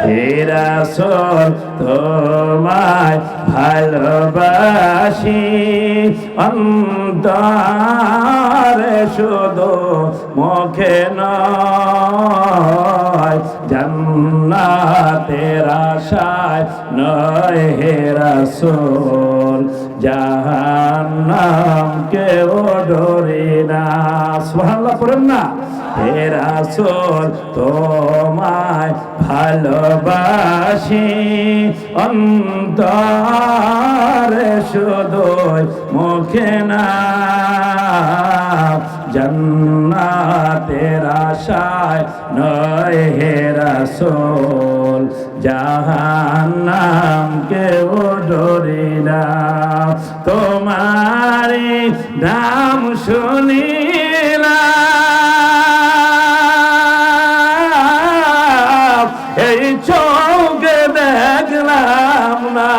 হে রাসূল তোমায় ভালোবাসি অন্তরে শুধু মুখে নয় জান্নাতের আশায় নয় হে রাসূল জাহান্নাম কেউ ডরে না সুবহানাল্লাহ পড়েন না হে রাসূল তোমায় ভালোবাসি অন্তরে শুধু মুখে না জান্নাতের আশায় নয় হে রাসূল জাহান্নাম কেউ ডরে না তোমারি নাম শুনিলাম এই চোখে দেখলাম না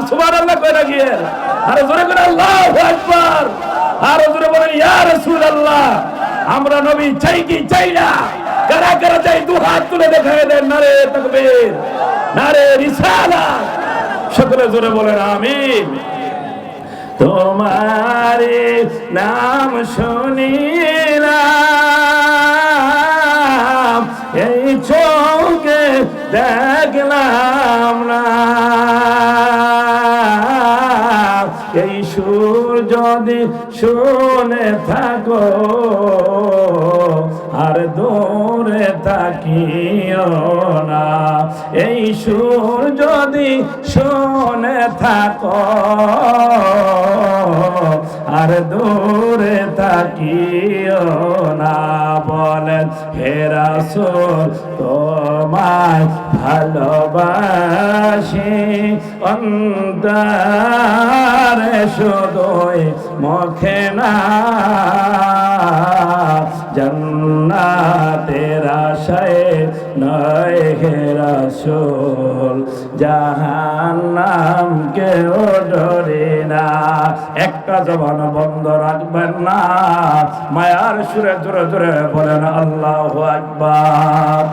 সুবহানাল্লাহ কইরা গিয়ে আরে জোরে করে আল্লাহু আকবার আরে জোরে বলেন ইয়া রাসূলুল্লাহ আমরা নবী চাই কি চাই না কারা কারা চাই দু হাত তুলে দেখায় দেন নারে তাকবীর নারে রিসালাত সকলে জোরে বলেন আমিন তোমারি নাম শুনিলাম এই চোখে দেখলাম না এই সুর যদি শুনে থাকো আর দূরে থাকিও না এই সুর যদি শুনে থাকো আর দূরে থাকিও না বলেন হে রাসূল তোমায় ভালোবাসি অন্তরে শুধুই মুখে না জান্নাতের আশায় নয় হে রাসূল জাহান্নাম কেউ ডরে না একটা জবান বন্ধ রাখবেন না মায়ার সুরে জোরে জোরে বলেন আল্লাহু আকবার।